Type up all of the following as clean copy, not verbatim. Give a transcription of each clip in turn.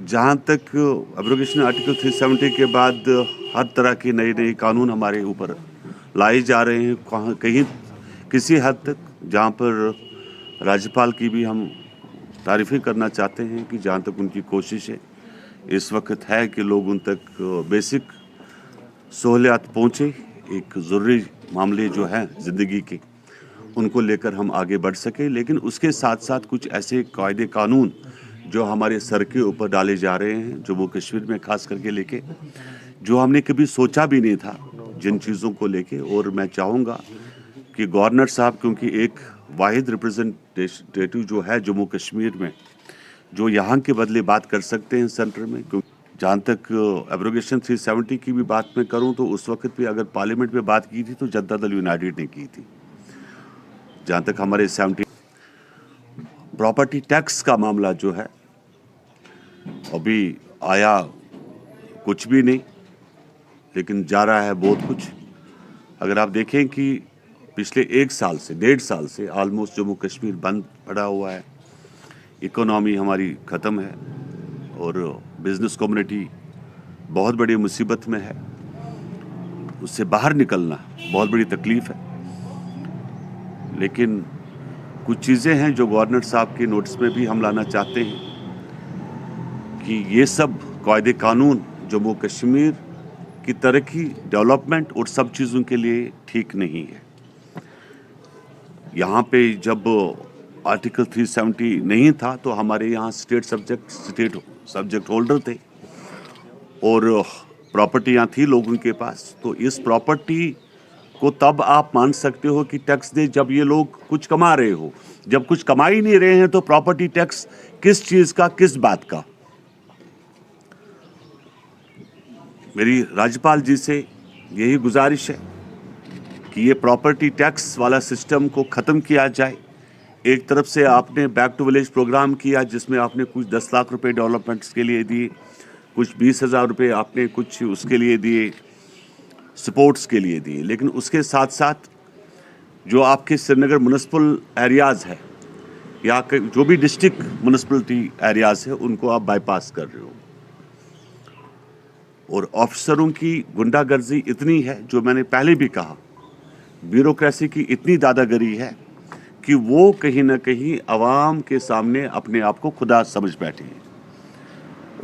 जहाँ तक abrogation article 370 के बाद हर तरह के नए-नए कानून हमारे ऊपर लाए जा रहे हैं, कहाँ कहीं किसी हद तक जहाँ पर राज्यपाल की भी हम तारीफ़ें करना चाहते हैं कि जहाँ तक उनकी कोशिश है, इस वक़्त है कि लोग उन तक बेसिक सहूलियात पहुँचे। एक ज़रूरी मामले जो हैं ज़िंदगी के, उनको लेकर हम आगे बढ़ सकें। लेकिन उसके साथ-साथ कुछ ऐसे कायदे कानून जो हमारे सर के ऊपर डाले जा रहे हैं, जम्मू कश्मीर में ख़ास करके लेके, जो हमने कभी सोचा भी नहीं था जिन चीज़ों को लेके। और मैं चाहूँगा कि गवर्नर साहब, क्योंकि एक वाहिद रिप्रेजेंटेटिव जो है जम्मू कश्मीर में, जो यहाँ के बदले बात कर सकते हैं सेंटर में, क्योंकि जहाँ तक एब्रोगेशन 370 की भी बात मैं करूँ तो उस वक़्त भी अगर पार्लियामेंट में बात की थी तो जनता दल यूनाइटेड ने की थी। जहाँ तक हमारे 70 प्रॉपर्टी टैक्स का मामला जो है, अभी आया कुछ भी नहीं, लेकिन जा रहा है बहुत कुछ। अगर आप देखें कि पिछले 1 साल से 1.5 साल से ऑलमोस्ट जम्मू कश्मीर बंद पड़ा हुआ है, इकोनॉमी हमारी ख़त्म है और बिज़नेस कम्युनिटी बहुत बड़ी मुसीबत में है। उससे बाहर निकलना बहुत बड़ी तकलीफ़ है। लेकिन कुछ चीज़ें हैं जो गवर्नर साहब के नोटिस में भी हम लाना चाहते हैं कि ये सब कायदे कानून जम्मू कश्मीर की तरक्की, डेवलपमेंट और सब चीज़ों के लिए ठीक नहीं है। यहाँ पे जब आर्टिकल 370 नहीं था तो हमारे यहाँ स्टेट सब्जेक्ट होल्डर थे और प्रॉपर्टियाँ थी लोगों के पास। तो इस प्रॉपर्टी को तब आप मान सकते हो कि टैक्स दे जब ये लोग कुछ कमा रहे हो। जब कुछ कमा ही नहीं रहे हैं तो प्रॉपर्टी टैक्स किस चीज़ का, किस बात का। मेरी राज्यपाल जी से यही गुजारिश है कि ये प्रॉपर्टी टैक्स वाला सिस्टम को ख़त्म किया जाए। एक तरफ से आपने बैक टू विलेज प्रोग्राम किया जिसमें आपने कुछ 10 लाख रुपए डेवलपमेंट्स के लिए दिए, कुछ 20,000 रुपये आपने कुछ उसके लिए दिए, सपोर्ट्स के लिए दिए। लेकिन उसके साथ साथ जो आपके श्रीनगर म्युनिसिपल एरियाज़ है या जो भी डिस्ट्रिक्ट म्युनिसिपलिटी एरियाज़ है, उनको आप बाईपास कर रहे हो। और ऑफिसरों की गुंडागर्दी इतनी है, जो मैंने पहले भी कहा, ब्यूरोक्रेसी की इतनी दादागिरी है कि वो कहीं ना कहीं आवाम के सामने अपने आप को खुदा समझ बैठे हैं।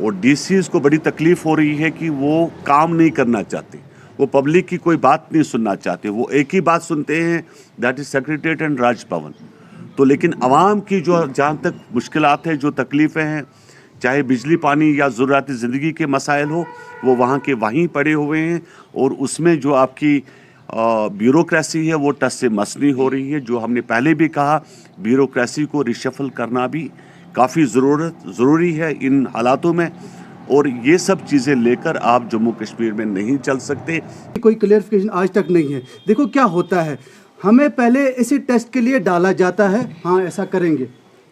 और डीसीज को बड़ी तकलीफ हो रही है कि वो काम नहीं करना चाहते, वो पब्लिक की कोई बात नहीं सुनना चाहते। वो एक ही बात सुनते हैं, that is secretariat and Raj Bhavan. तो लेकिन आवाम की जो जहाँ तक मुश्किलात है, जो तकलीफ़ें हैं, चाहे बिजली पानी या ज़रूरियाती ज़िंदगी के मसाइल हो, वो वहाँ के वहीं पड़े हुए हैं। और उसमें जो आपकी ब्यूरोक्रेसी है वो टस से मस नहीं हो रही है। जो हमने पहले भी कहा, ब्यूरोक्रेसी को रिशफल करना भी काफ़ी ज़रूरी है इन हालातों में। और ये सब चीज़ें लेकर आप जम्मू कश्मीर में नहीं चल सकते। कोई क्लियरिफिकेशन आज तक नहीं है। देखो क्या होता है, हमें पहले इसी टेस्ट के लिए डाला जाता है, हाँ ऐसा करेंगे,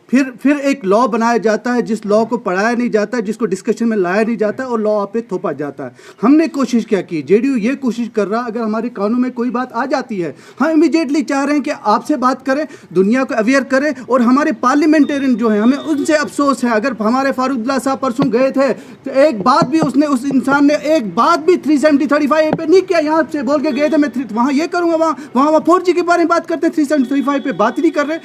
फिर एक लॉ बनाया जाता है जिस लॉ को पढ़ाया नहीं जाता है, जिसको डिस्कशन में लाया नहीं जाता है और लॉ पे थोपा जाता है। हमने कोशिश क्या की, जेडीयू ये कोशिश कर रहा, अगर हमारे कानून में कोई बात आ जाती है, हम इमीडिएटली चाह रहे हैं कि आपसे बात करें, दुनिया को अवेयर करें। और हमारे पार्लियामेंटेरियन जो है, हमें उनसे अफसोस है। अगर हमारे फारूक साहब परसों गए थे तो एक बात भी उस इंसान ने एक बात भी 370-35 पे नहीं किया। यहाँ से बोल के गए थे मैं वहाँ ये करूँगा, वहाँ 4G के बारे में बात करते हैं, 370-35 पे बात ही नहीं कर रहे।